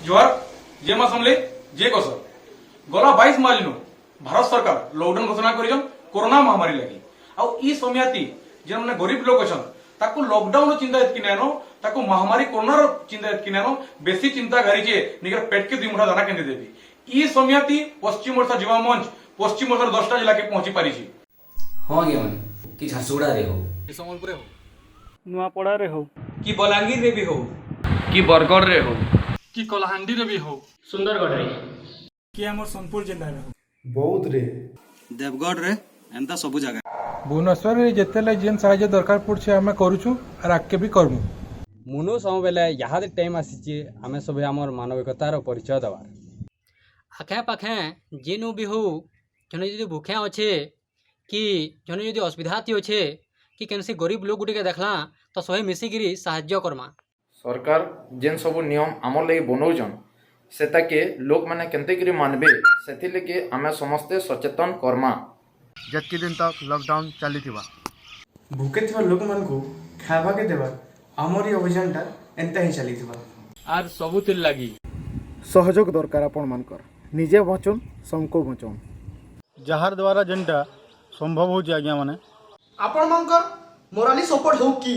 जोहार जे मा समले जे कसर गला 22 मार्च नु भारत सरकार लॉकडाउन घोषणा करिजन कोरोना महामारी लगी आ ई समयाती जे माने गरीब लोग अछन ताको लॉकडाउन चिंता एतकी नैनो ताको महामारी कोरोना रो चिंता एतकी नैनो बेसी चिंता करी जे निगर पेट के दुई मुठा दाना केंदे देबी ई समयाती पश्चिम ओडिशा युवा मंच पश्चिम ओडिशा 10टा जिला के पहुंची पारी छी हाँ आज्ञा मैंने कि झारसुगुड़ा रे हो कि संबलपुर हो नुआपड़ा रे हो कि बलांगीर रे भी हो कि बरगढ़ रे हो कि कलाहांडी रे भी हो सुंदरगढ़ रे कि हमर सोनपुर जिला रे हो बौद्ध रे देवगढ़ रे एंता सबु जगह भुवनेश्वर जिते जेन साहाଯ୍य दरकार पड़े आम करुचु और आगे भी करमु मुनु सबले यहाँ टाइम आसी आम सब आम मानविकतार परिचय देवार आखे पाखे जेनु भी हो जने यदि भूखे अच्छे कि जने यदि असुविधा थी अच्छे कि कैसे गरीब लोग गुटे के देखला तो सही मिसिकी साहाଯ୍य करमा सरकार जेन सब नियम आमर लगी बनौछन सेताके लोक माने केनते करी मानबे सेथि लगे आमे समस्ते सचेतन करमा जतके दिन तक लॉकडाउन चली भूखे थिबा लोक मान को खावा के देवा आमरी अभियान टा एंता ही चली आर सबुतिर लगी सहयोग दरकार आपण मानकर निजे बचन सबको बचन जहार द्वारा जेनटा संभव हो आज्ञा माने आपण मानकर मोराली सपोर्ट हो की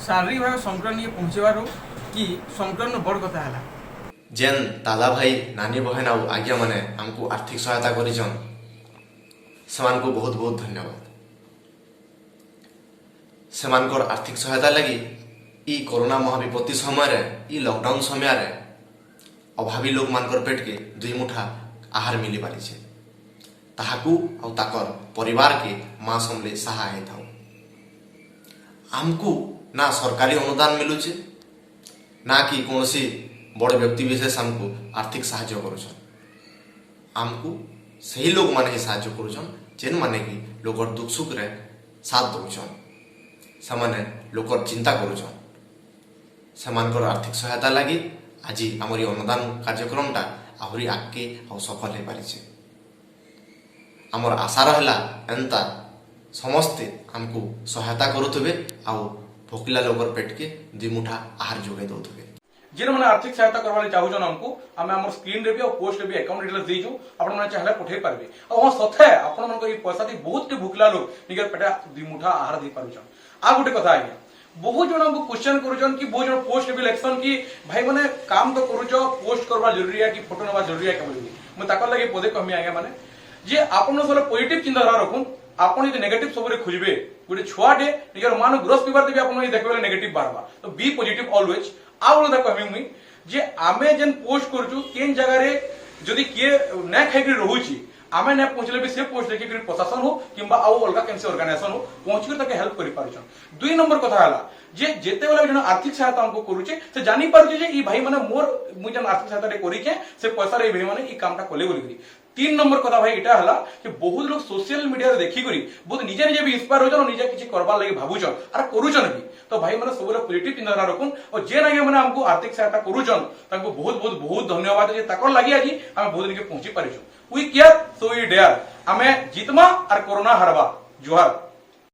शारीरिक भाव संक्रमण ये पहुंचेबार कि संक्रमण बड़ कथा है जेन दादा भाई नानी बहन आउ आज्ञा माने हमको आर्थिक सहायता करिछन समान को बहुत बहुत धन्यवाद सेमानकर आर्थिक सहायता लगी ई कोरोना महाविपत्ति समय रे ई लॉकडाउन समय रे अभावी लोक मानकर पेट के दुई मुठा आहार मिली पारी छे ताहाकू आउ ताकर परिवार के मां समले सहाय थाउ हमको ना सरकारी अनुदान मिलुचे ना कि कौनसी बड़ व्यक्ति विशेष हमको आर्थिक साहाय्य करुछन हमको सही लोग माने ही साहाय्य करुछन जेन माने कि लोकर दुख सुख रे साथ दउछन समाने लोकर चिंता करुछन समानकर आर्थिक सहायता लगी आज आमरी अनुदान कार्यक्रमटा आहरी आगे आ सफल हो पारिछे आमर आशा रहला एंता समस्ते हमको सहायता करुथबे आ भोकिला लोकर पेट के दुई मुठा आहार जोगे दउथबे जेन माने आर्थिक सहायता करवाले चाहूछन हमको आमे हमर स्क्रीन रे भी और पोस्ट रे भी अकाउंट डिटेल्स देजु आपण माने चाहले पठे पारबे और हां सथे आपण मन को ई पैसा दी बहुत के भूखला लोग निगर पेटा दुई मुठा आहार दे पारुछन आ गुटे कथा आज्ञा बहुत जन हमको क्वेश्चन करूछन कि बहुत जन पोस्ट रे भी लेक्शन कि भाई माने काम तो करूछो पोस्ट करवा जरूरी है कि फोटो नवा जरूरी है केबल मैं ताकर लगे पदे कमी आज्ञा माने जे आपण सब पॉजिटिव चिंताधारा रखुन आपण यदि नेगेटिव सबरे खुजबे गुटे छुआटे निगर मान ग्रोस पेपर देबे आपण देखबे नेगेटिव बारबा तो बी पॉजिटिव ऑलवेज आ बोलदा कहमी मुई जे आमे जेन पोस्ट करछु केन जगह रे जदी किए न खाइ के रहूची आमे न पहुंचले भी से पोस्ट देखि कि प्रशासन हो किंबा आउ अलगा कैंसी ऑर्गेनाइजेशन हो पहुंच के तके हेल्प करि पारुछन दुई नंबर कथा हला जे जेते बेला जन आर्थिक सहायता हमको करूचे से जानि पारुचे जे ई भाई माने मोर मुई जन आर्थिक सहायता रे करी के से पैसा रे भाई माने ई कामटा कोले बोली तीन नंबर कथा भाई इटा हला कि बहुत लोग सोशल मीडिया रे देखि करी बहुत निजे निजे भी इंस्पायर होजन और निजे किछि करबा लागि भाबुछन आर करूछन भी तो भाई माने सबले पॉजिटिव चिंताधारा रखुन और जे नागे माने हमको आर्थिक सहायता करूछन ताको बहुत बहुत बहुत धन्यवाद जे ताकर लागि आज हम बहुत दिन के पहुंची पारिछु we care so we dare हमें जीतमा और कोरोना हरबा जोहार।